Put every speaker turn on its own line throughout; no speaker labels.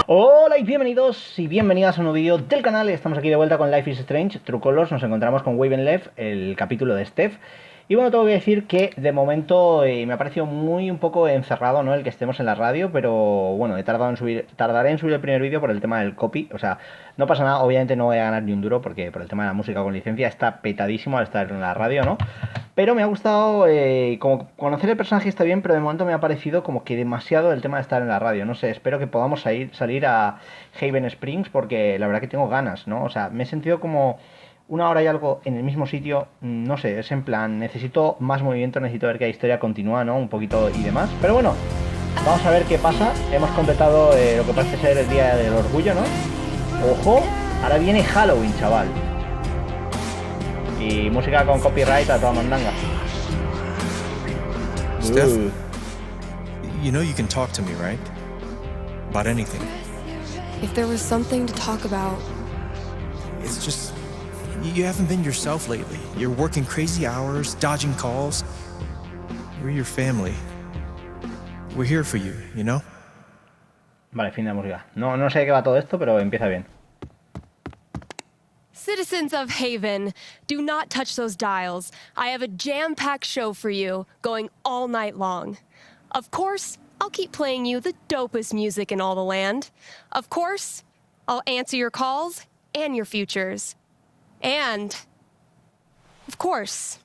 Hola y bienvenidos y bienvenidas a un nuevo vídeo del canal. Estamos aquí de vuelta con Life is Strange, True Colors. Nos encontramos con WAVELENGTHS, el capítulo de Steph. Y bueno, tengo que decir que de momento me ha parecido un poco encerrado, ¿no? El que estemos en la radio, pero bueno, tardaré en subir el primer vídeo por el tema del copy. O sea, no pasa nada, obviamente no voy a ganar ni un duro porque por el tema de la música con licencia está petadísimo al estar en la radio, ¿no? Pero me ha gustado, como conocer el personaje está bien, pero de momento me ha parecido como que demasiado el tema de estar en la radio. No sé, espero que podamos salir a Haven Springs porque la verdad que tengo ganas, ¿no? O sea, me he sentido como una hora y algo en el mismo sitio, no sé, es en plan, necesito más movimiento, necesito ver que la historia continúa, ¿no? Un poquito y demás. Pero bueno, vamos a ver qué pasa. Hemos completado lo que parece ser el día del orgullo, ¿no? Ojo, ahora viene Halloween, chaval. Y música con copyright a toda mandanga.
Steph, you know you can talk to me, right? About anything.
If there was something to talk about.
It's just, you haven't been yourself lately. You're working crazy hours, dodging calls. We're your family. We're here for you, you know?
Vale, fin de la música. No sé de qué va todo esto, pero empieza bien.
Citizens of Haven, do not touch those dials. I have a jam-packed show for you, going all night long. Of course, I'll keep playing you the dopest music in all the land. Of course, I'll answer your calls and your futures. And, of course,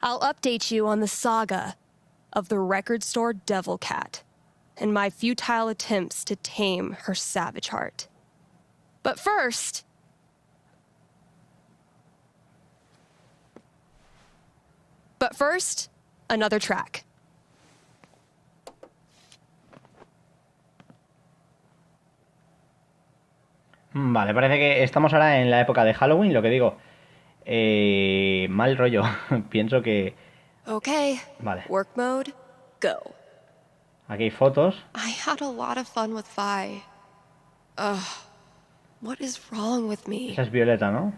I'll update you on the saga of the record store Devil Cat and my futile attempts to tame her savage heart. But first, another track.
Vale, parece que estamos ahora en la época de Halloween, lo que digo. Mal rollo. Pienso que...
Okay.
Vale.
Work mode, go.
Aquí hay fotos.
I had a lot of fun with Vi. Ugh. What is wrong with me?
Esa es Violeta, ¿no?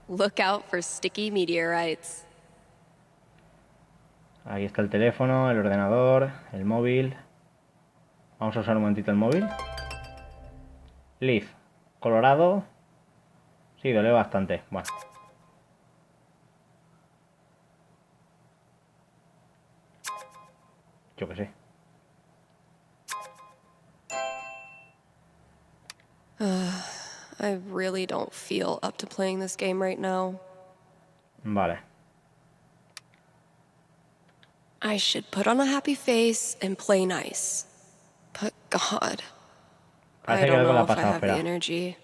Look out for sticky meteorites.
Ahí está el teléfono, el ordenador, el móvil. Vamos a usar un momentito el móvil. Leaf, Colorado. Sí, duele bastante. Bueno. Yo qué sé.
I really don't feel up to playing this game right now.
Vale.
I should put on a happy face and play nice. But God,
Parece
I
que
don't
algo le
know
ha
if I
pasado,
have the
espera.
energy.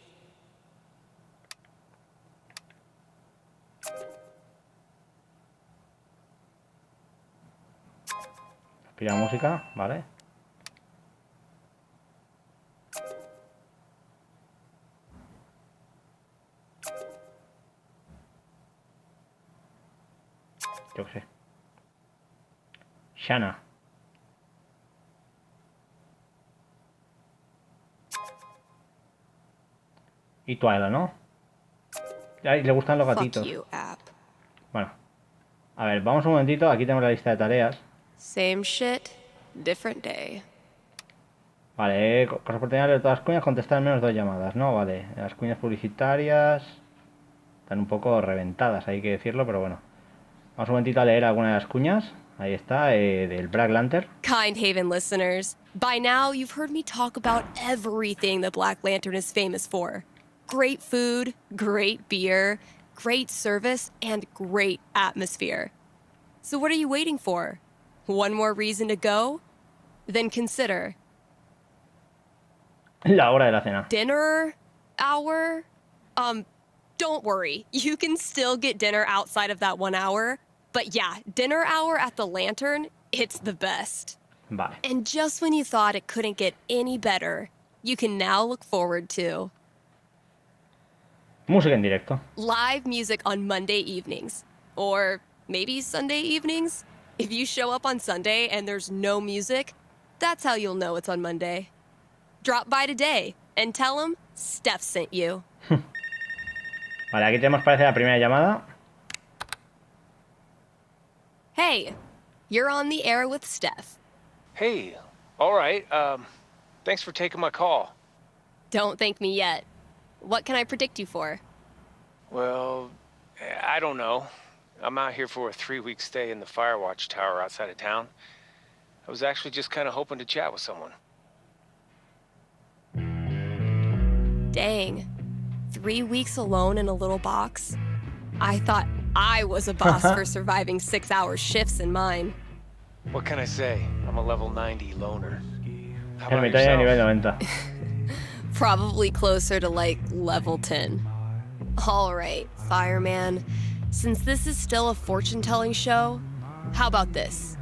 Respira música, vale. Yo qué sé. Shanna. Y Twyla, ¿no? Ay, le gustan los
Fuck
gatitos.
you, app.
Bueno. A ver, vamos un momentito. Aquí tenemos la lista de tareas.
Same shit, different day.
Vale, cosas por tener de todas las cuñas, contestar al menos 2 llamadas, ¿no? Vale, las cuñas publicitarias están un poco reventadas, hay que decirlo, pero bueno. Vamos un momentito a leer alguna de las cuñas. Ahí está, del Black Lantern.
Kind Haven listeners, by now you've heard me talk about everything the Black Lantern is famous for. Great food, great beer, great service, and great atmosphere. So what are you waiting for? One more reason to go? Then consider
La hora de la cena.
dinner hour? Don't worry. You can still get dinner outside of that 1 hour. But yeah, dinner hour at the Lantern, it's the best.
Vale.
And just when you thought it couldn't get any better, you can now look forward to
Música en directo.
live music on Monday evenings. Or maybe Sunday evenings? If you show up on Sunday and there's no music, that's how you'll know it's on Monday. Drop by today and tell them Steph sent you.
Vale, aquí tenemos, parece, la primera llamada.
Hey, you're on the air with Steph.
Hey, all right. Thanks for taking my call.
Don't thank me yet. What can I predict you for?
Well, I don't know. I'm out here for a 3-week stay in the fire watch tower outside of town. I was actually just kind of hoping to chat with someone.
Dang. 3 weeks alone in a little box? I thought I was a boss for surviving 6-hour shifts in mine.
What can I say? I'm a level 90 loner. How about
Ermitaño de nivel
yourself?
90.
Probably closer to like level 10. All right, fireman. Since this is still a fortune-telling show, how about this?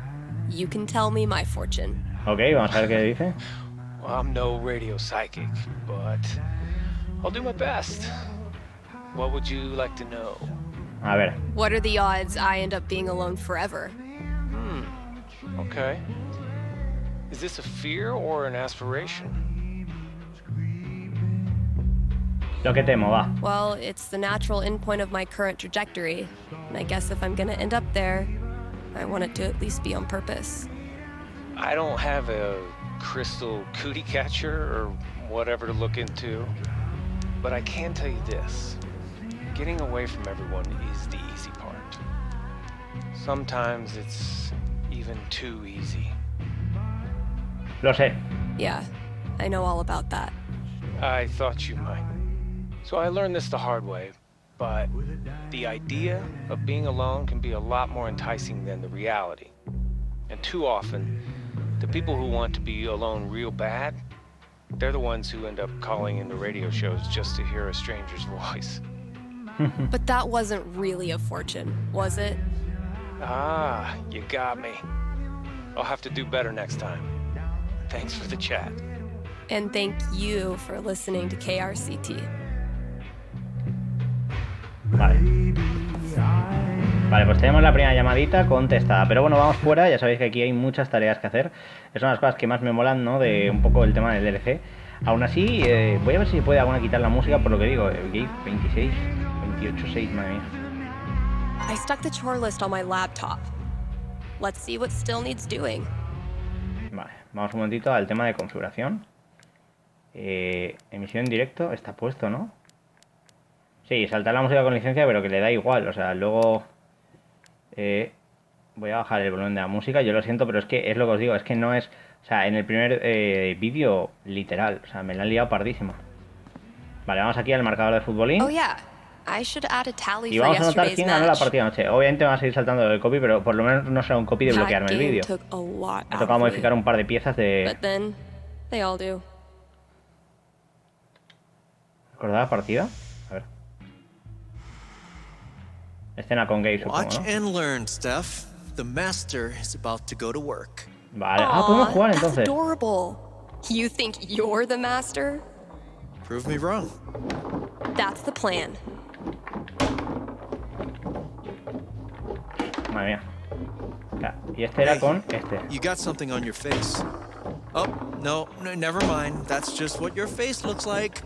You can tell me my fortune.
Ok, vamos a ver qué dice.
Well, I'm no radio psychic, but I'll do my best. What would you like to know?
A ver.
What are the odds I end up being alone forever?
Okay. Is this a fear or an aspiration?
Lo que temo, va.
Well, it's the natural endpoint of my current trajectory. And I guess if I'm gonna end up there, I want it to at least be on purpose.
I don't have a crystal cootie catcher or whatever to look into, but I can tell you this. Getting away from everyone is the easy part. Sometimes it's even too easy.
Lo sé.
Yeah, I know all about that.
I thought you might. So I learned this the hard way, but the idea of being alone can be a lot more enticing than the reality. And too often, the people who want to be alone real bad, they're the ones who end up calling into radio shows just to hear a stranger's voice.
But that wasn't really a fortune, was it?
Ah, you got me. I'll have to do better next time. Thanks for the chat.
And thank you for listening to KRCT.
Vale. Vale, pues tenemos la primera llamadita contestada. Pero bueno, vamos fuera. Ya sabéis que aquí hay muchas tareas que hacer. Es una de las cosas que más me molan, ¿no? De un poco el tema del DLC. Aún así, voy a ver si puede alguna quitar la música. Por lo que digo, Gabe 26, 28, 6, madre mía.
I stuck the chore list on my laptop. Let's see what still needs doing.
Vale, vamos un momentito al tema de configuración. Emisión en directo está puesto, ¿no? Sí, saltar la música con licencia, pero que le da igual. O sea, luego voy a bajar el volumen de la música. Yo lo siento, pero es que es lo que os digo. Es que no es... O sea, en el primer vídeo, literal. O sea, me la han liado pardísima. Vale, vamos aquí al marcador de futbolín.
Oh yeah, I should add a tally
Y
for
vamos a notar
yesterday's
quién ganó la
match.
partida anoche. Obviamente van a seguir saltando el copy, pero por lo menos no será un copy de
That
bloquearme el
game
vídeo.
took a lot
Me ha
out
tocado
of me.
modificar un par de piezas de...
But then, they all do.
¿Recordar la partida? A ver. Escena con Gabe, supongo,
Watch
¿no?
and learn, Steph. The master is about to go to work.
Vale. Ah, podemos jugar
That's
entonces.
adorable. You think you're the master?
Prove me wrong.
That's the plan.
Madre mía. Ya, y este era con este.
You got something on your face. Oh, no, never mind. That's just what your face looks like.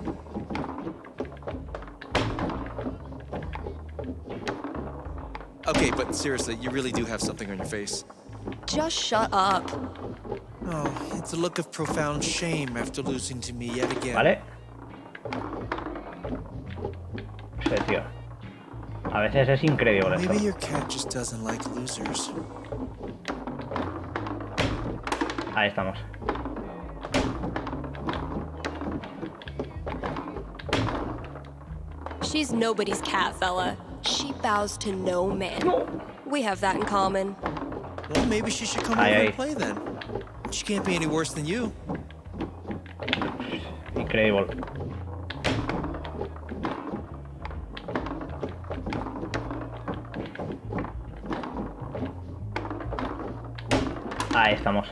Okay, but seriously, you really do have something on your face.
Just shut up.
Oh, it's a look of profound shame after losing to me yet again.
Vale. Sí, tío. A veces es increíble esto.
Maybe your cat just doesn't like losers.
Ahí estamos.
She's nobody's cat, fella. She bows to no man. We have that in common.
Well, maybe she should come over and play then. She can't be any worse than you.
Increíble. Ahí estamos.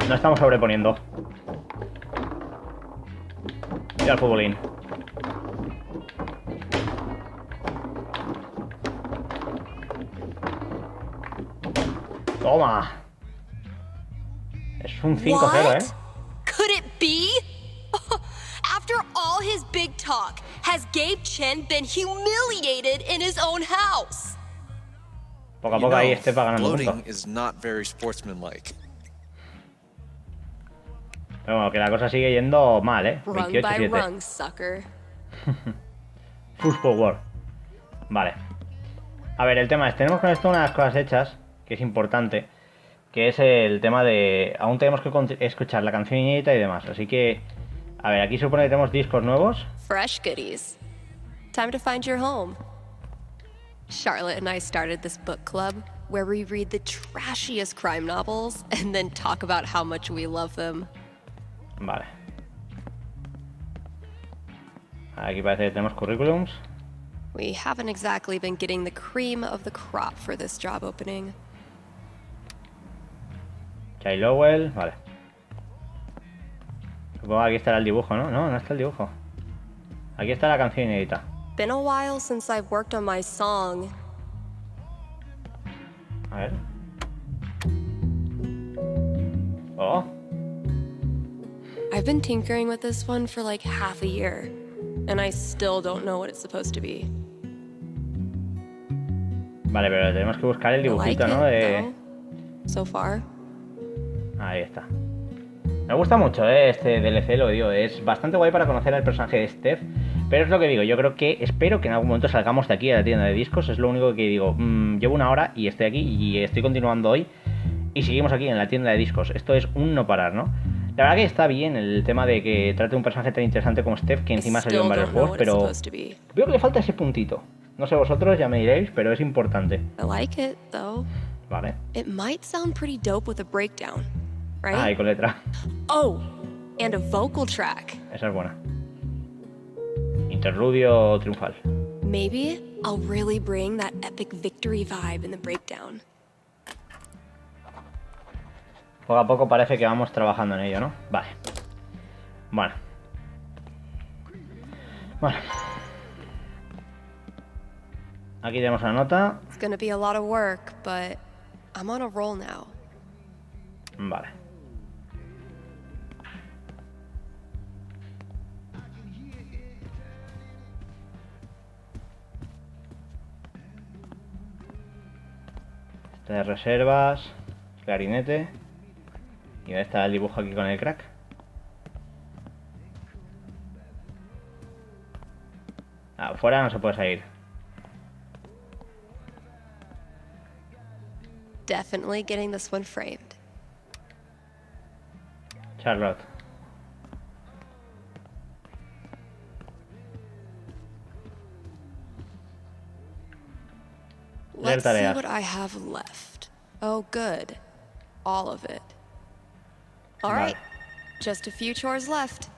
No estamos sobreponiendo. Mira el futbolín. Toma. Es un 5-0, ¿eh?
Could it be? After all his big talk, has Gabe Chen been humiliated in his own house?
Poco a poco ahí Steph va ganando
bloating
puntos.
is not very sportsmanlike.
Pero bueno, que la cosa sigue yendo mal, ¿eh?
Rung by
28-7.
rung, sucker.
Push forward. Vale. A ver, el tema es, tenemos con esto unas cosas hechas, que es importante, que es el tema de... Aún tenemos que escuchar la canción inédita y demás, así que... A ver, aquí supone que tenemos discos nuevos.
Fresh goodies. Time to find your home. Charlotte and I started this book club where we read the trashiest crime novels and then talk about how much we love them.
Vale. Aquí parece que tenemos currículums.
We haven't exactly been getting the cream of the crop for this job opening.
Chai Lowell, vale. Supongo que aquí estará el dibujo, ¿no? No, no está el dibujo. Aquí está la canción inédita.
Been a while since I've worked on my song.
A ver. Oh.
I've been tinkering with this one for like half a year, and I still don't know what it's supposed to be.
Vale, pero tenemos que buscar el
I like
dibujito,
it,
¿no?
though, so far.
Ahí está. Me gusta mucho, este DLC, lo digo. Es bastante guay para conocer al personaje de Steph. Pero es lo que digo, yo creo que espero que en algún momento salgamos de aquí a la tienda de discos. Es lo único que digo. Llevo una hora y estoy aquí y estoy continuando hoy. Y seguimos aquí en la tienda de discos. Esto es un no parar, ¿no? La verdad que está bien el tema de que trate un personaje tan interesante como Steph, que encima salió en varios juegos, pero veo que le falta ese puntito. No sé vosotros, ya me diréis, pero es importante.
I like it, though.
Vale.
It might sound pretty dope with a breakdown, right?
Ah, y con letra.
Oh, and a vocal track.
Esa es buena. Interludio triunfal.
Maybe I'll really bring that epic victory vibe in the breakdown.
Poco a poco parece que vamos trabajando en ello, ¿no? Vale. Bueno. Bueno. Aquí tenemos una nota.
It's gonna be a lot of work, but I'm on a roll now.
Vale. Este de reservas, clarinete. Y ahí está el dibujo aquí con el crack. Afuera no se puede salir.
Definitely getting this one framed.
Charlotte.
Let's see
tareas.
what I have left. Oh, good. All of it. All
Vale.
right. Just a few chores left.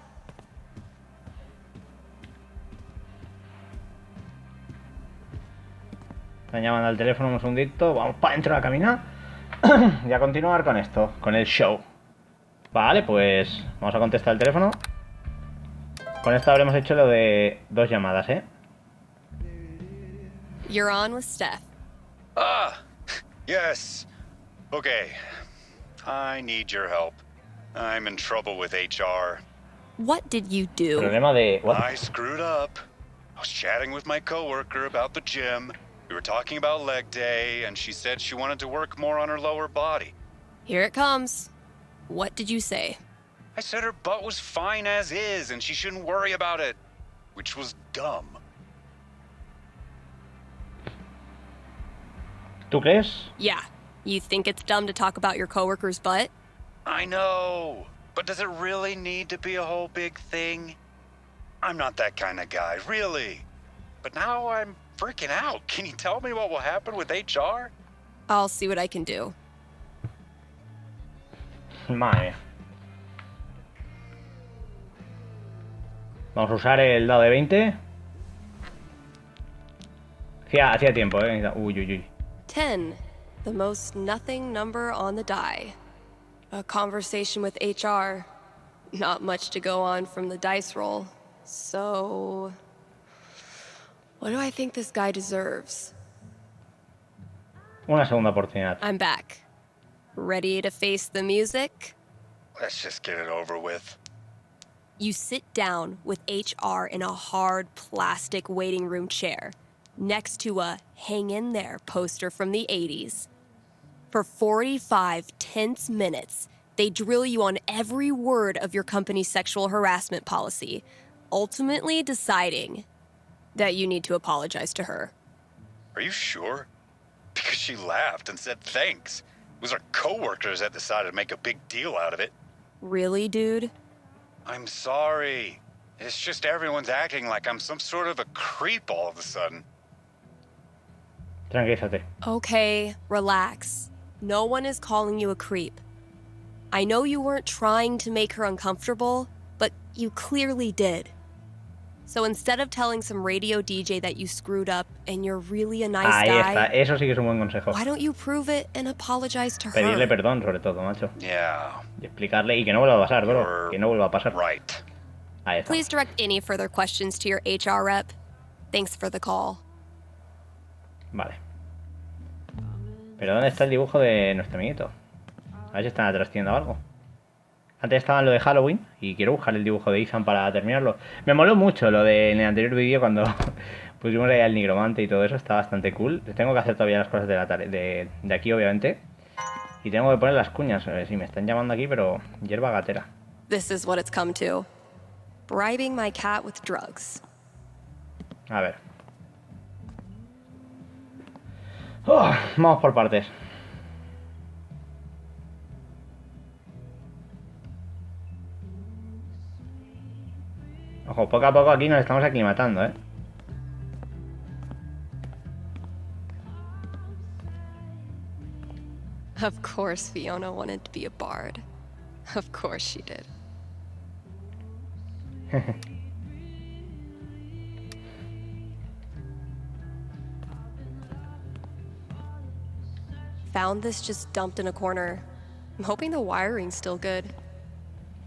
Están llamando al teléfono un segundito. Vamos para adentro a caminar. Y a continuar con esto, con el show. Vale, pues vamos a contestar el teléfono. Con esto habremos hecho lo de 2 llamadas, ¿eh?
You're on with Steph.
Ah, yes. Okay. I need your help. I'm in trouble with HR.
What did you do?
Problema de... What?
I screwed up. I was chatting with my coworker about the gym. We were talking about leg day, and she said she wanted to work more on her lower body.
Here it comes. What did you say?
I said her butt was fine as is, and she shouldn't worry about it, which was dumb.
¿Tú crees?
Yeah. You think it's dumb to talk about your coworker's butt?
I know, but does it really need to be a whole big thing? I'm not that kind of guy, really. But now I'm freaking out. Can you tell me what will happen with HR?
I'll see what I can do.
Madre mía. Vamos a usar el dado de 20. Hacía tiempo, Uy, uy, uy.
10. The most nothing number on the die. A conversation with HR. Not much to go on from the dice roll. So... what do I think this guy deserves?
Una segunda oportunidad.
I'm back. Ready to face the music?
Let's just get it over with.
You sit down with HR in a hard plastic waiting room chair. next to a "Hang in there" poster from the 80s. For 45 tense minutes, they drill you on every word of your company's sexual harassment policy, ultimately deciding that you need to apologize to her.
Are you sure? Because she laughed and said thanks. It was our coworkers that decided to make a big deal out of it.
Really, dude?
I'm sorry. It's just everyone's acting like I'm some sort of a creep all of a sudden.
Tranquilízate.
Okay, relax. No one is calling you a creep. I know you weren't trying to make her uncomfortable, but you clearly did. So instead of telling some radio DJ that you screwed up and you're really a nice
Ahí
guy,
está, eso sí que es un buen consejo.
why don't you prove it and apologize to
Pedirle
her?
perdón, sobre todo, macho.
Yeah.
Y explicarle, y que no vuelva a pasar, bro.
You're
Que no vuelva a pasar.
right.
Ahí está.
Please direct any further questions to your HR rep. Thanks for the call.
Vale. Pero ¿dónde está el dibujo de nuestro amiguito? A ver si están trastiendo algo. Antes estaba en lo de Halloween y quiero buscar el dibujo de Ethan para terminarlo. Me moló mucho lo de en el anterior vídeo cuando pusimos ahí al nigromante y todo eso. Está bastante cool. Tengo que hacer todavía las cosas de, la de aquí, obviamente. Y tengo que poner las cuñas. A ver si me están llamando aquí, pero hierba gatera.
This is what it's come to. Bribing my cat with drugs.
A ver. Vamos por partes. Ojo, poco a poco aquí nos estamos aclimatando, ¿eh?
Of course Fiona wanted to be a bard. Of course she did. Found this just dumped in a corner. I'm hoping the wiring's still good.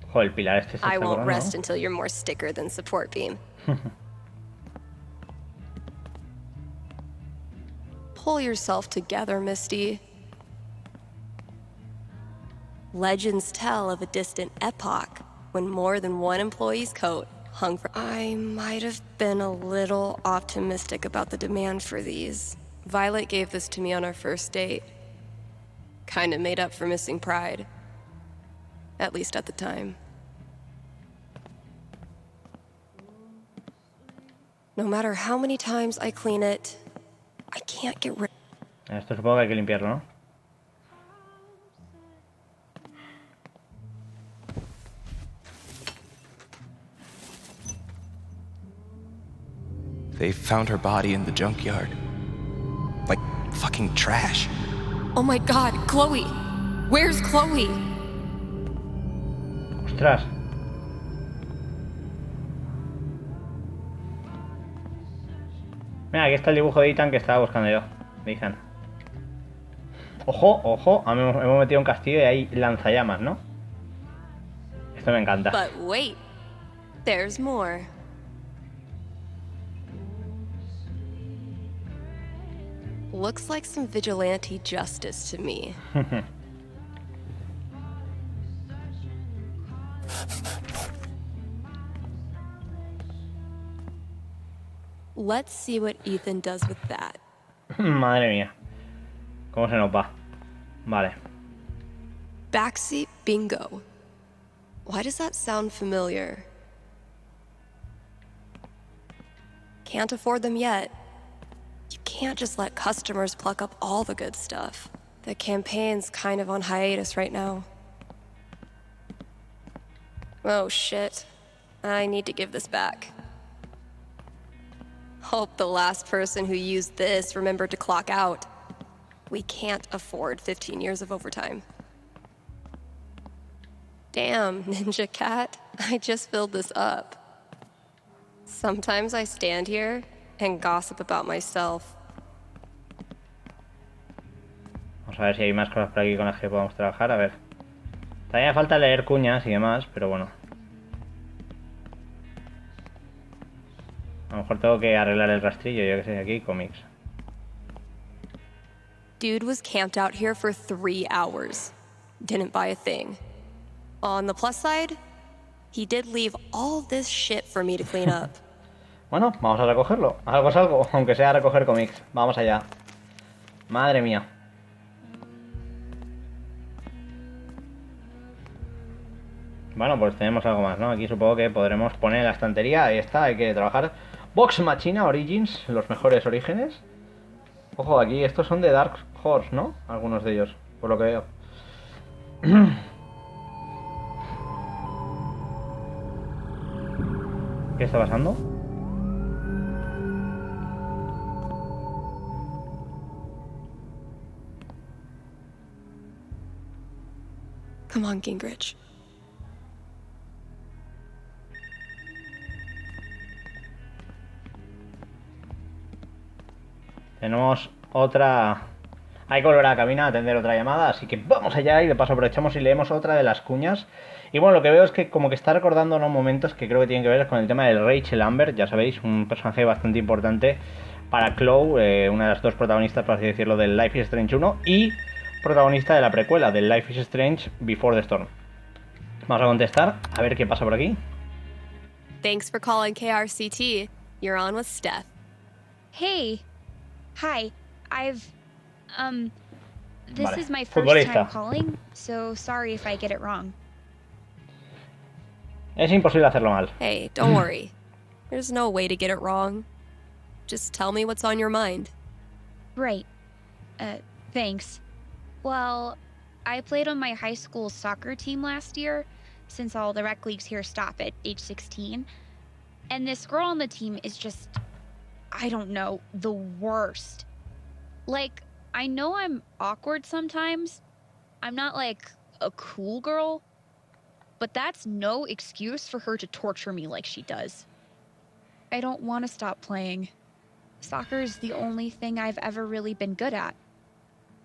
Ojo, el pilar este se
I
está
won't
borrando,
rest
¿no?
until you're more sticker than support beam. Pull yourself together, Misty. Legends tell of a distant epoch when more than one employee's coat hung for... I might have been a little optimistic about the demand for these. Violet gave this to me on our first date. Kinda made up for missing Pride. At least at the time. No matter how many times I clean it, I can't get rid...
Esto supongo que hay que limpiarlo, ¿no?
They found her body in the junkyard. Like fucking trash.
Oh my god, Chloe! Where's Chloe?
Ostras. Mira, aquí está el dibujo de Ethan que estaba buscando yo. De Ethan. Ojo, ojo. Hemos metido un castillo y hay lanzallamas, ¿no? Esto me encanta.
But wait, there's more. Looks like some vigilante justice to me. Let's see what Ethan does with that.
Madre mía. ¿Cómo se nos va? Vale.
Backseat bingo. Why does that sound familiar? Can't afford them yet. You can't just let customers pluck up all the good stuff. The campaign's kind of on hiatus right now. Oh shit. I need to give this back. Hope the last person who used this remembered to clock out. We can't afford 15 years of overtime. Damn, Ninja Cat, I just filled this up. Sometimes I stand here and gossip about myself.
Vamos a ver si hay más cosas por aquí con las que podamos trabajar. A ver. También me falta leer cuñas y demás, pero bueno. A lo mejor tengo que arreglar el rastrillo, yo que sé, aquí, cómics.
Dude was camped out here for 3 hours. Didn't buy a thing. On the plus side, he did leave all this shit for me to clean up.
Bueno, vamos a recogerlo. Algo es algo, aunque sea recoger cómics. Vamos allá. Madre mía. Bueno, pues tenemos algo más, ¿no? Aquí supongo que podremos poner en la estantería. Ahí está, hay que trabajar. Box Machina Origins, los mejores orígenes. Ojo, aquí estos son de Dark Horse, ¿no? Algunos de ellos, por lo que veo. ¿Qué está pasando?
Come on, Gingrich.
Tenemos otra... Hay que volver a la cabina a atender otra llamada, así que vamos allá y de paso aprovechamos y leemos otra de las cuñas. Y bueno, lo que veo es que como que está recordando unos momentos que creo que tienen que ver con el tema del Rachel Amber, ya sabéis, un personaje bastante importante para Chloe, una de las dos protagonistas, por así decirlo, del Life is Strange 1 y protagonista de la precuela del Life is Strange Before the Storm. Vamos a contestar, a ver qué pasa por aquí.
Thanks for calling KRCT. You're on with Steph.
Hey. Hi. This
Vale.
is my first
Futbolista.
time calling, so sorry if I get it wrong.
Es imposible hacerlo mal.
Hey, don't worry. There's no way to get it wrong. Just tell me what's on your mind.
Right. Thanks. Well, I played on my high school soccer team last year, since all the rec leagues here stop at age 16. And this girl on the team is just, I don't know, the worst. Like, I know I'm awkward sometimes. I'm not like a cool girl, but that's no excuse for her to torture me like she does. I don't want to stop playing. Soccer's the only thing I've ever really been good at.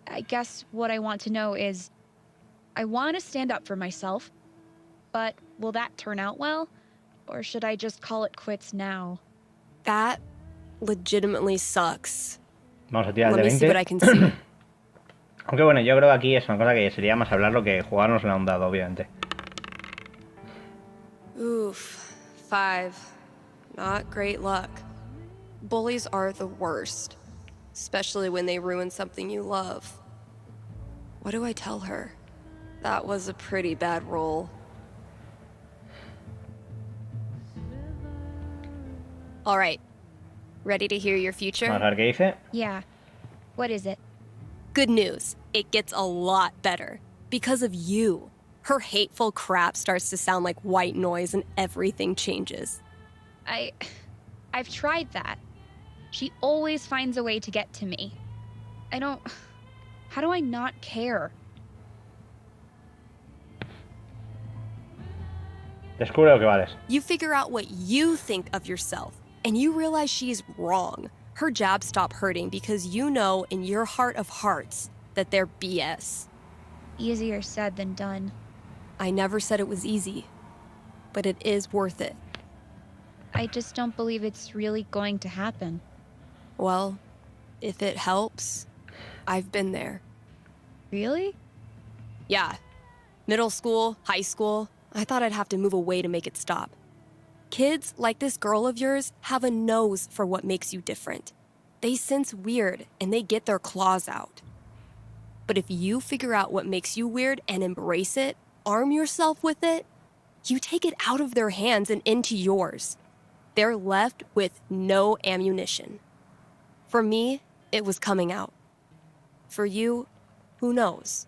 I guess what I want to know is, I want to stand up for myself, but will that turn out well? Or should I just call it quits now?
That legitimately sucks.
Vamos a tirar
Let
el
me
de
see what I
20.
can see.
Aunque bueno, yo creo que aquí es una cosa que sería más hablarlo que jugarnos la un dado, obviamente.
Oof. 5. Not great luck. Bullies are the worst, especially when they ruin something you love. What do I tell her? That was a pretty bad roll. All right. Ready to hear your future?
Vamos a ver qué dice.
Yeah. What is it?
Good news. It gets a lot better. Because of you. Her hateful crap starts to sound like white noise and everything changes.
I've tried that. She always finds a way to get to me. How do I not care?
Descubre lo que vales.
You figure out what you think of yourself, and you realize she's wrong. Her jabs stop hurting because you know in your heart of hearts that they're BS.
Easier said than done.
I never said it was easy, but it is worth it.
I just don't believe it's really going to happen.
Well, if it helps, I've been there.
Really?
Yeah. Middle school, high school, I thought I'd have to move away to make it stop. Kids like this girl of yours have a nose for what makes you different. They sense weird and they get their claws out. But if you figure out what makes you weird and embrace it, arm yourself with it, you take it out of their hands and into yours. They're left with no ammunition. For me, it was coming out. For you, who knows?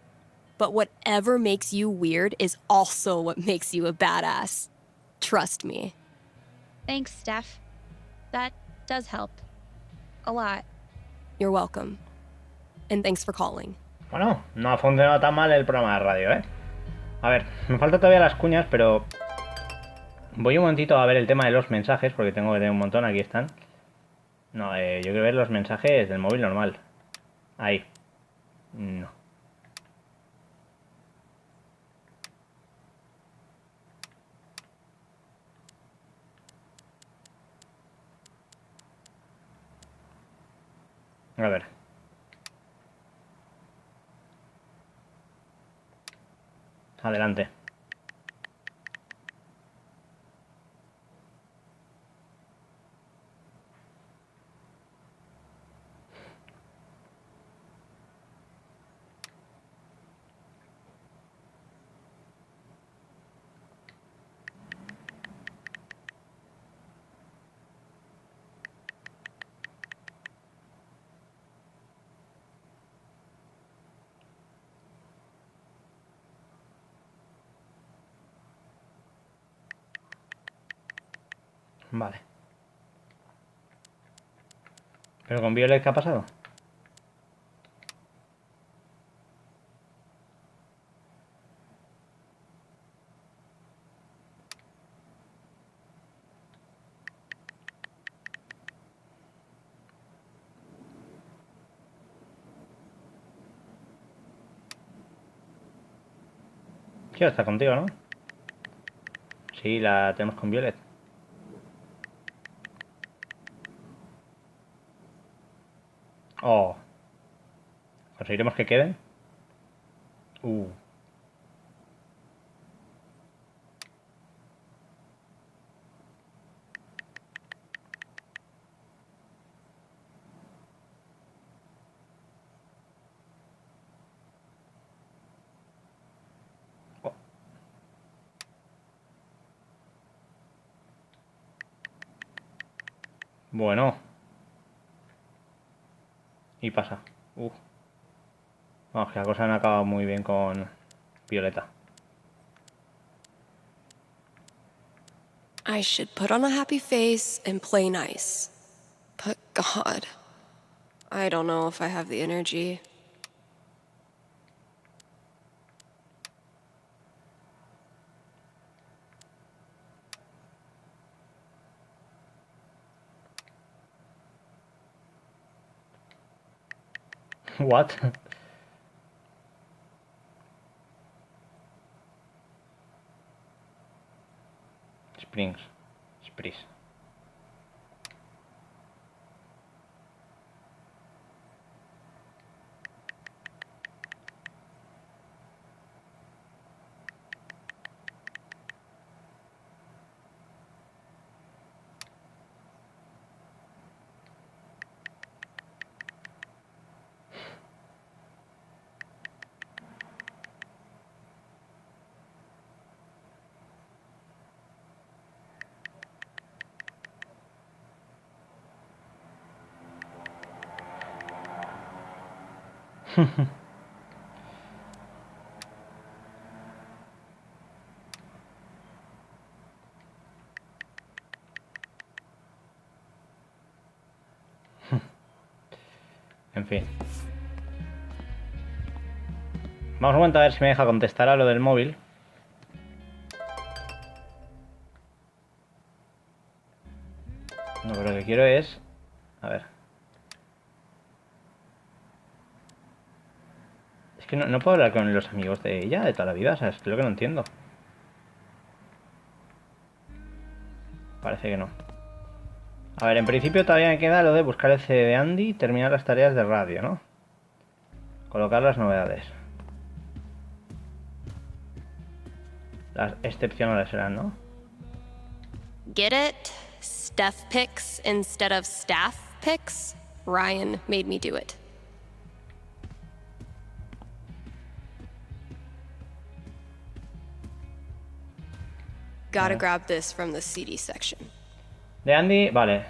But whatever makes you weird is also what makes you a badass. Trust me.
Thanks, Steph. That does help. A lot.
You're welcome. And thanks for calling.
Bueno, no ha funcionado tan mal el programa de radio, ¿eh? A ver, me faltan todavía las cuñas, pero... Voy un momentito a ver el tema de los mensajes, porque tengo que tener un montón, aquí están. No, yo quiero ver los mensajes del móvil normal. Ahí. No. A ver. Adelante. Vale. ¿Pero con Violet qué ha pasado? Quiero estar contigo, ¿no? Sí, la tenemos con Violet. Oh. ¿Conseguiremos que queden? Oh. Bueno. Y pasa. Vamos, que la cosa no ha acabado muy bien con Violeta.
I should put on a happy face and play nice. But God, I don't know if I have the energy.
What? Springs. Spries. En fin. Vamos un momento a ver si me deja contestar a lo del móvil. No, pero lo que quiero es... A ver. Es que no puedo hablar con los amigos de ella de toda la vida, ¿sabes? Es lo que no entiendo. Parece que no. A ver, en principio todavía me queda lo de buscar el CD de Andy y terminar las tareas de radio, ¿no? Colocar las novedades. Las excepcionales serán, ¿no?
Get it? Steph picks instead of staff picks? Ryan made me do it. Gotta grab this from the CD section.
De Andy, vale.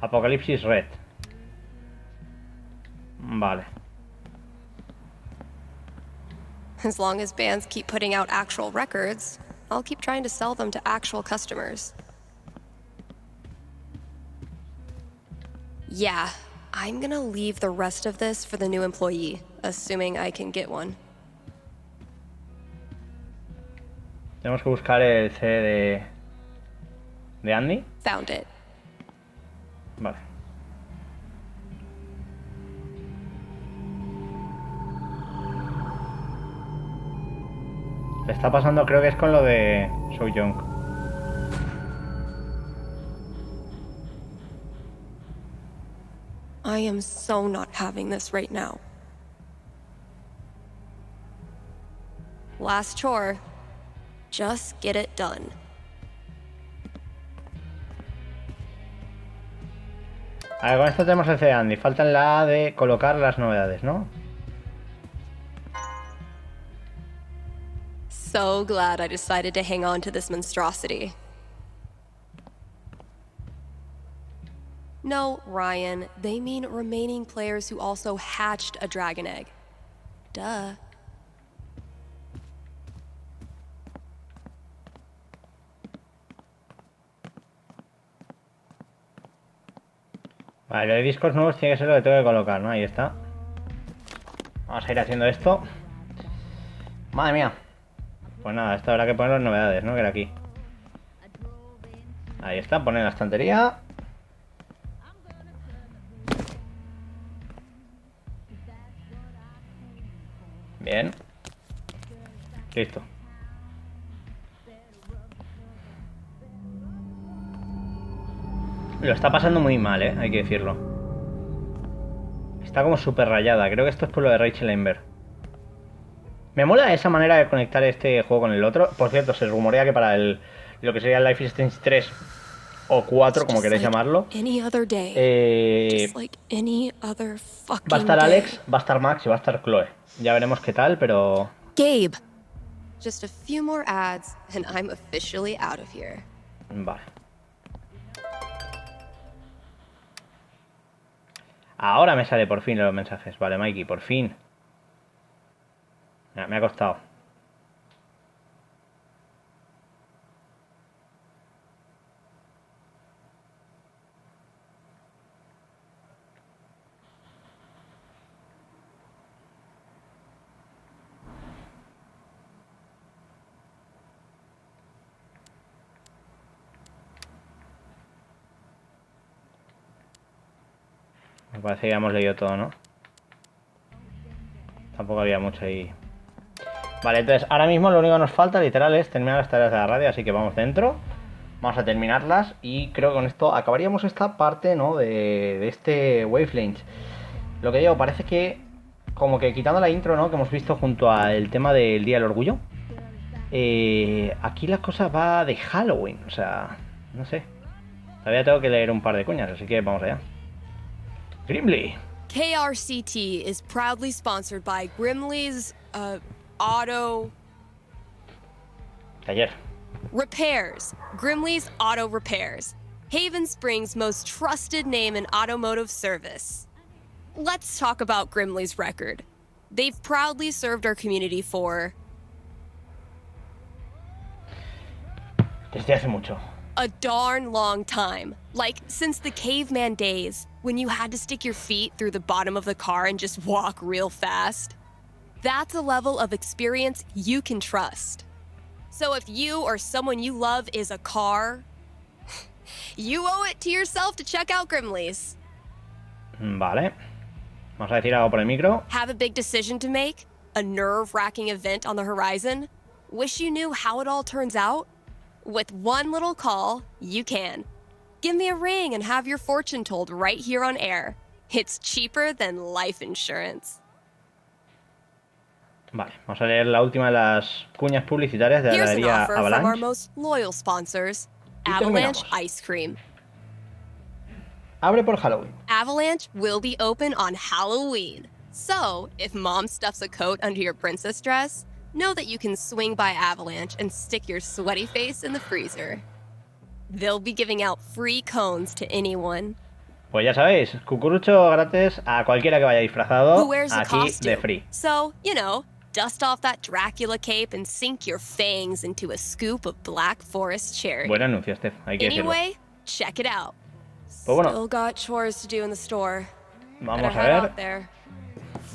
Apocalipsis Red. Vale.
As long as bands keep putting out actual records, I'll keep trying to sell them to actual customers. Yeah, I'm gonna leave the rest of this for the new employee, assuming I can get one.
Tenemos que buscar el CD de Andy.
Found it.
Vale. Le está pasando, creo que es con lo de So Young.
I am so not having this right now. Last chore. Just get it done.
A ver, con esto tenemos el CD de Andy. Falta la de colocar las novedades, ¿no?
So glad I decided to hang on to this monstrosity. No, Ryan, they mean remaining players who also hatched a dragon egg. Duh.
Vale, lo de discos nuevos tiene que ser lo que tengo que colocar, ¿no? Ahí está. Vamos a ir haciendo esto. Madre mía. Pues nada, esto habrá que poner las novedades, ¿no? Que era aquí. Ahí está, poner la estantería. Bien. Listo. Lo está pasando muy mal, hay que decirlo. Está como súper rayada. Creo que esto es por lo de Rachel Amber. Me mola esa manera de conectar este juego con el otro. Por cierto, se rumorea que para lo que sería el Life is Strange 3 o 4, como queréis llamarlo, va a estar Alex, va a estar Max y va a estar Chloe. Ya veremos qué tal, pero...
Gabe. Just a few more ads and I'm officially out of here.
Vale. Ahora me sale por fin los mensajes. Vale, Mikey, por fin. Mira, me ha costado. Me parece que ya hemos leído todo, ¿no? Tampoco había mucho ahí. Vale, entonces ahora mismo lo único que nos falta literal es terminar las tareas de la radio, así que vamos dentro. Vamos a terminarlas y creo que con esto acabaríamos esta parte, ¿no? De este Wavelengths. Lo que digo, parece que como que quitando la intro, ¿no? Que hemos visto junto al tema del Día del Orgullo. Aquí la cosa va de Halloween, o sea, no sé. Todavía tengo que leer un par de cuñas, así que vamos allá. Grimly.
KRCT is proudly sponsored by Grimley's Auto
Taller.
Repairs. Grimley's Auto Repairs. Haven Springs' most trusted name in automotive service. Let's talk about Grimley's record. They've proudly served our community for...
Desde hace mucho.
a darn long time. Like, since the caveman days, when you had to stick your feet through the bottom of the car and just walk real fast. That's a level of experience you can trust. So if you or someone you love is a car, you owe it to yourself to check out Grimley's.
Vale. Vamos a decir algo por el micro.
Have a big decision to make? A nerve-wracking event on the horizon? Wish you knew how it all turns out? With one little call, you can. Give me a ring and have your fortune told right here on air. It's cheaper than life insurance.
Vale, vamos a leer la última de las cuñas publicitarias de la
Here's an
galería
offer from our
Avalanche.
most loyal sponsors,
Y
Avalanche
terminamos.
Ice Cream.
Abre por Halloween.
Avalanche will be open on Halloween. So, if mom stuffs a coat under your princess dress, know that you can swing by Avalanche and stick your sweaty face in the freezer. They'll be giving out free cones to anyone.
Pues ya sabéis, cucurucho gratis a cualquiera que vaya disfrazado
Who wears a
aquí de
costume.
free.
So, you know, dust off that Dracula cape and sink your fangs into a scoop of Black Forest cherry.
Buen anuncio, Steph, hay que decirlo.
Anyway, check it out.
Pues bueno.
Still got chores to do in the store.
Vamos
Better
a
head
ver.
out there.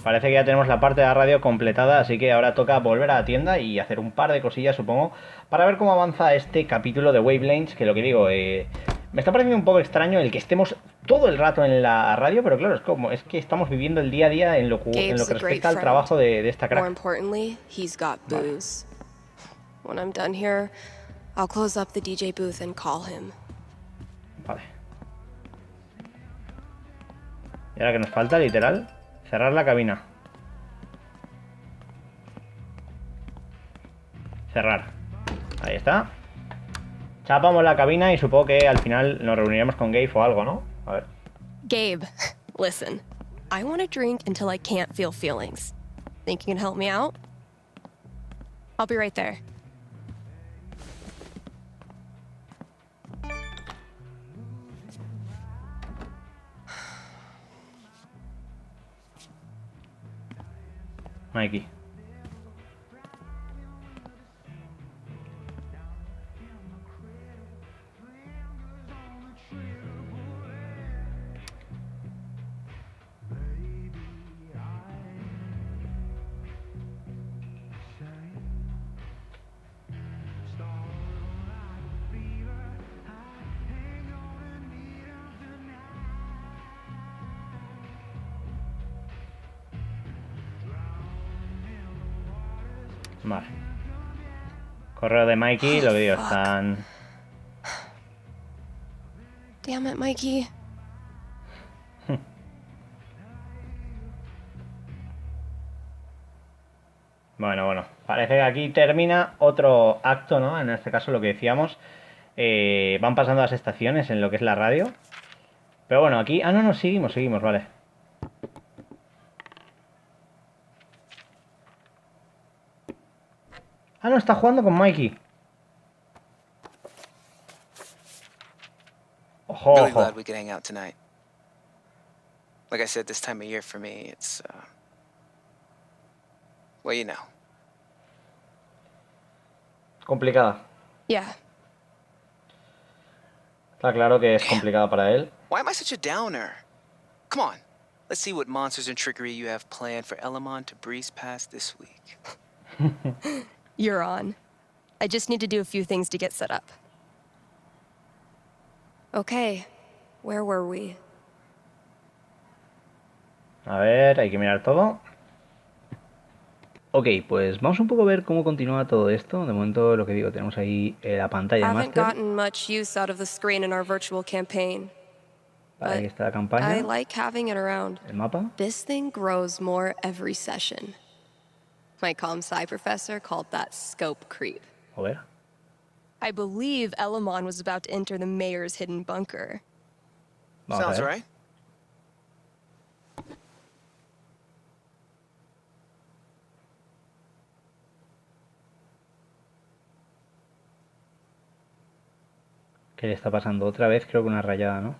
Parece que ya tenemos la parte de la radio completada, así que ahora toca volver a la tienda y hacer un par de cosillas, supongo, para ver cómo avanza este capítulo de Wavelengths, que lo que digo, me está pareciendo un poco extraño el que estemos todo el rato en la radio, pero claro, es que estamos viviendo el día a día en lo que respecta al trabajo de esta
More
crack.
importantly, he's got booze. When I'm done here, I'll close up the DJ booth and call him.
Vale. Y ahora que nos falta, literal, cerrar la cabina. Cerrar. Ahí está. Chapamos la cabina y supongo que al final nos reuniremos con Gabe o algo, ¿no? A ver.
Gabe, listen. I want to drink until I can't feel feelings. Think you can help me out? I'll be right there.
Mikey. Vale. Correo de Mikey, lo que digo,
fuck.
están...
Damn it, Mikey.
Bueno, parece que aquí termina otro acto, ¿no? En este caso lo que decíamos, van pasando las estaciones en lo que es la radio. Pero bueno, aquí... Ah, no, seguimos, vale. Ah, no, está jugando con Mikey. Ojo,
Really
ojo.
glad we could hang out tonight. Like I said, this time of year for me, it's, well, you know.
Complicada.
Yeah.
Está claro que es complicada para él.
Why am I such a downer? Come on, let's see what monsters and trickery you have planned for Elamon to breeze past this week.
You're on. I just need to do a few things to get set up. Okay, where were we?
A ver, hay que mirar todo. Ok, pues vamos un poco a ver cómo continúa todo esto. De momento, lo que digo, tenemos ahí la pantalla de
Haven't
máster.
gotten much use out of the screen in our virtual campaign.
Vale, aquí está la
I
campaña.
like having it around.
El mapa.
This thing grows more every session. My comm sci professor called that scope creep.
A ver.
I believe Elamon was about to enter the mayor's hidden bunker.
Vamos
Sounds
a ver.
right.
¿Qué le está pasando? Otra vez creo que una rayada, ¿no?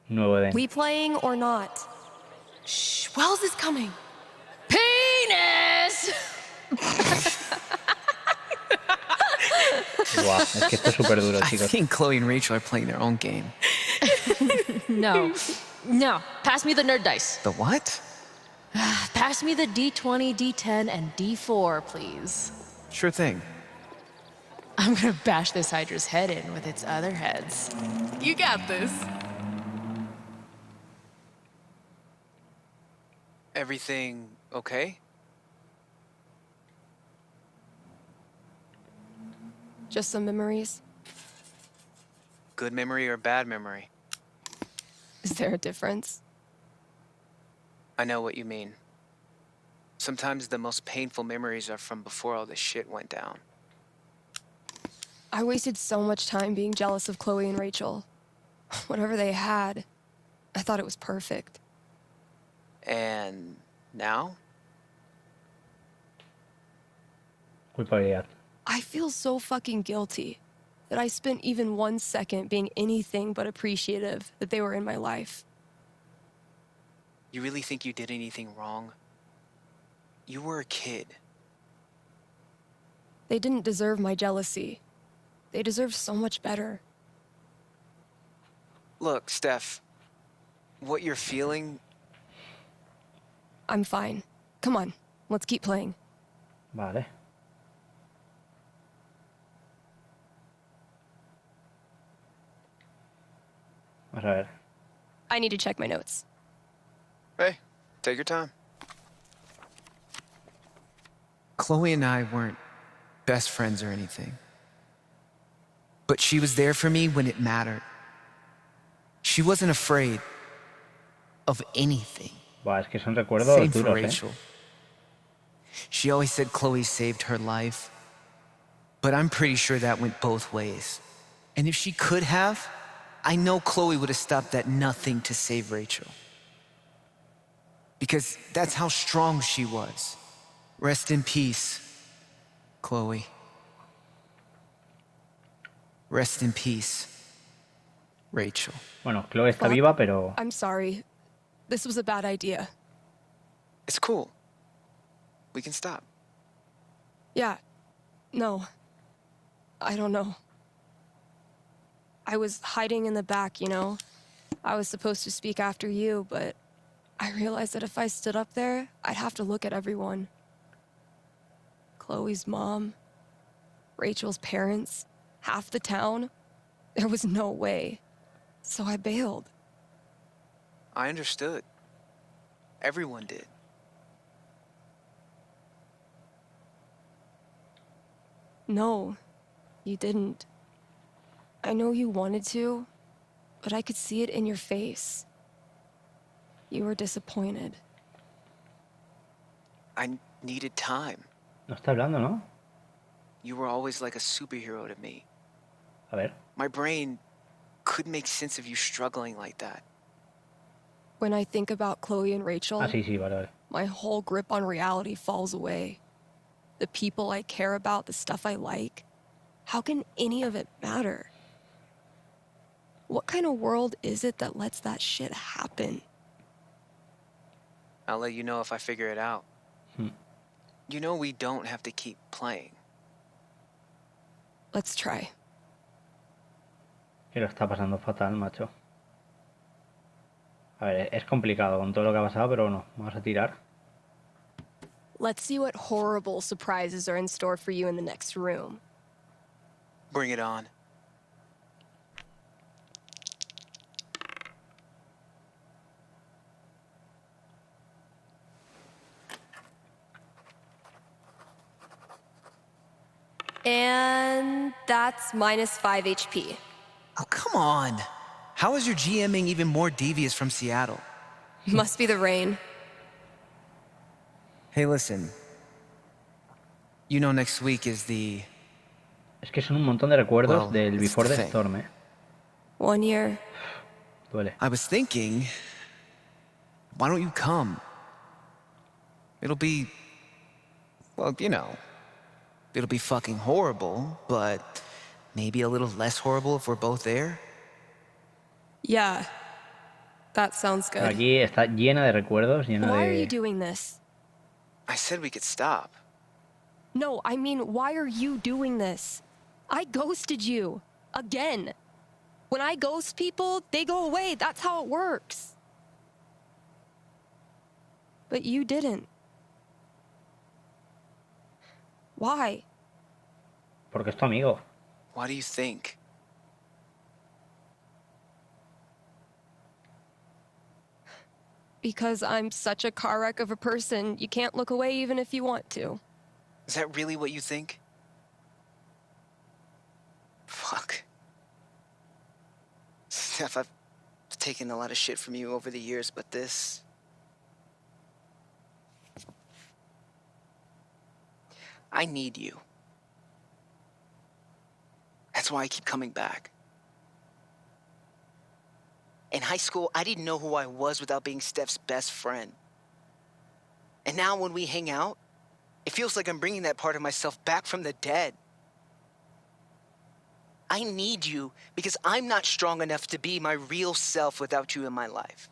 Nuevo Edén.
We playing or not? Shh, Wells is coming.
Penis!
Guau, es que esto es súper duro,
I
chicos.
think Chloe and Rachel are playing their own game.
No. No. Pass me the nerd dice.
The what?
Pass me the D20, D10, and D4, please.
Sure thing.
I'm gonna bash this Hydra's head in with its other heads. You got this.
Everything okay?
Just some memories.
Good memory or bad memory?
Is there a difference?
I know what you mean. Sometimes the most painful memories are from before all this shit went down.
I wasted so much time being jealous of Chloe and Rachel. Whatever they had, I thought it was perfect.
And now?
Culpabilidad.
I feel so fucking guilty that I spent even 1 second being anything but appreciative that they were in my life.
You really think you did anything wrong? You were a kid.
They didn't deserve my jealousy. They deserve so much better.
Look, Steph, what you're feeling,
I'm fine. Come on, let's keep playing.
Vale. Vamos a ver.
I need to check my notes.
hey, take your time.
Chloe and I weren't best friends or anything. But she was there for me when it mattered. She wasn't afraid of anything.
Buah, es que son recuerdos
Same for
duros,
Rachel. She always said Chloe saved her life. But I'm pretty sure that went both ways. And if she could have, I know Chloe would have stopped at nothing to save Rachel. Because that's how strong she was. Rest in peace, Chloe. Rest in peace, Rachel.
Bueno, Chloe está
Fuck.
viva, pero...
I'm sorry. This was a bad idea.
It's cool. We can stop.
Yeah. No. I don't know. I was hiding in the back, you know? I was supposed to speak after you, but I realized that if I stood up there, I'd have to look at everyone. Chloe's mom, Rachel's parents, half the town. There was no way. So I bailed.
I understood. Everyone did.
No, you didn't. I know you wanted to, but I could see it in your face. You were disappointed.
I needed time.
No está hablando, ¿no?
You were always like a superhero to me.
A ver.
My brain couldn't make sense of you struggling like that.
When I think about Chloe and Rachel,
Ah, sí, sí, vale, vale.
my whole grip on reality falls away. The people I care about, the stuff I like. How can any of it matter? What kind of world is it that lets that shit happen?
I'll let you know if I figure it out.
Hmm.
You know we don't have to keep playing.
Let's try.
Que lo está pasando fatal, macho. A ver, es complicado con todo lo que ha pasado, pero bueno, vamos a tirar.
Let's see what horrible surprises are in store for you in the next room.
Bring it on.
And that's minus 5 HP.
Oh, come on. How is your GMing even more devious from Seattle?
Must be the rain.
Hey, listen. You know next week is the...
Es que son un montón de recuerdos
Well,
del
it's
Before
the
the
thing.
Storm, ¿eh?
1 year.
Duele.
I was thinking, why don't you come? It'll be, well, you know, it'll be fucking horrible, but maybe a little less horrible if we're both there.
Yeah. That sounds
Pero
good.
aquí está llena de recuerdos, llena
Why are you
de...
doing this?
I said we could stop.
No, I mean, why are you doing this? I ghosted you. Again. When I ghost people, they go away. That's how it works. But you didn't. Why?
Porque es tu amigo.
Why do you think?
Because I'm such a car wreck of a person, you can't look away even if you want to.
Is that really what you think? Fuck. Steph, I've taken a lot of shit from you over the years, but this... I need you. That's why I keep coming back. In high school, I didn't know who I was without being Steph's best friend. And now when we hang out, it feels like I'm bringing that part of myself back from the dead. I need you because I'm not strong enough to be my real self without you in my life.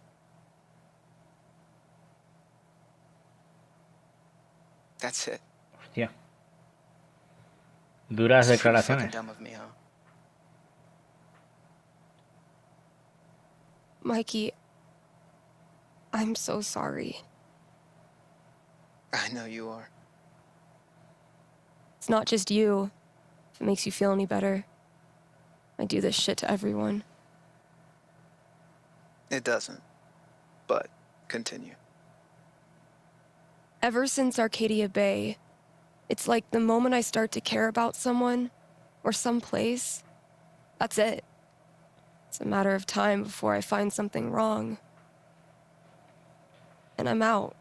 That's it.
Hostia. Duras
It's pretty
declaraciones.
fucking dumb of me, huh?
Mikey, I'm so sorry.
I know you are.
It's not just you. If it makes you feel any better. I do this shit to everyone.
It doesn't. But continue.
Ever since Arcadia Bay, it's like the moment I start to care about someone or someplace, that's it. It's a matter of time before I find something wrong. And I'm out.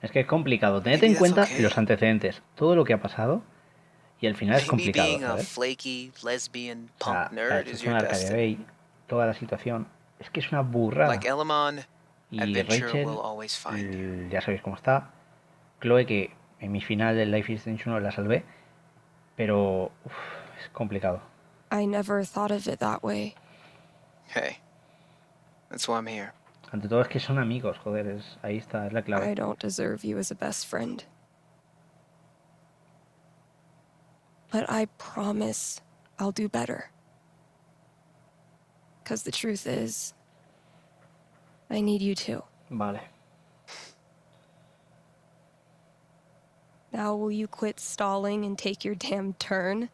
Es que es complicado. Tened en cuenta los antecedentes, todo lo que ha pasado, y al final es
Maybe
complicado,
being a
¿sabes?
flaky, lesbian,
O sea,
punk
la
nerd is
situación
your
de Arcadia
destiny.
Bay, toda la situación, es que es una burrada.
Like Elamon,
Y
adventure
Rachel,
will always find you.
ya sabéis cómo está. Chloe, que en mi final del Life is Strange 1 la salvé, pero es complicado.
I never thought of it that way.
Hey, that's why I'm here.
Ante todo es que son amigos, joder, ahí está, es la
I
clave.
don't deserve you as a best friend. But I promise I'll do better. 'Cause the truth is, I need you too.
Vale.
Now will you quit stalling and take your damn turn?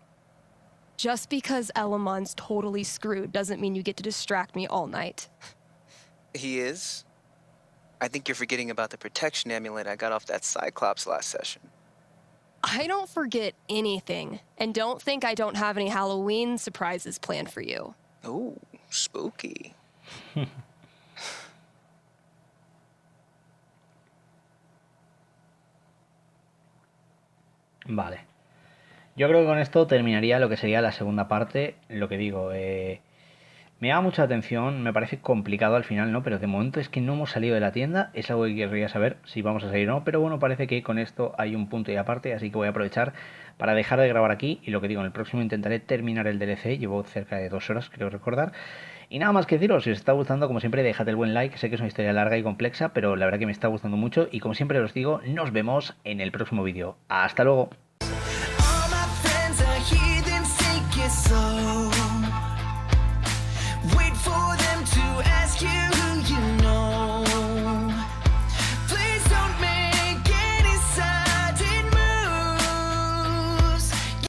Just because Elamon's totally screwed doesn't mean you get to distract me all night.
He is? I think you're forgetting about the protection amulet I got off that Cyclops last session.
I don't forget anything, and don't think I don't have any Halloween surprises planned for you.
Ooh, spooky.
Vale. Yo creo que con esto terminaría lo que sería la segunda parte. Lo que digo, me llama mucha atención, me parece complicado al final, ¿no? Pero de momento es que no hemos salido de la tienda, es algo que querría saber si vamos a salir o no, pero bueno, parece que con esto hay un punto y aparte, así que voy a aprovechar para dejar de grabar aquí y lo que digo, en el próximo intentaré terminar el DLC, llevo cerca de 2 horas, creo recordar. Y nada más que deciros, si os está gustando, como siempre, dejad el buen like, sé que es una historia larga y compleja, pero la verdad que me está gustando mucho y como siempre os digo, nos vemos en el próximo vídeo. ¡Hasta luego!
Wait for them to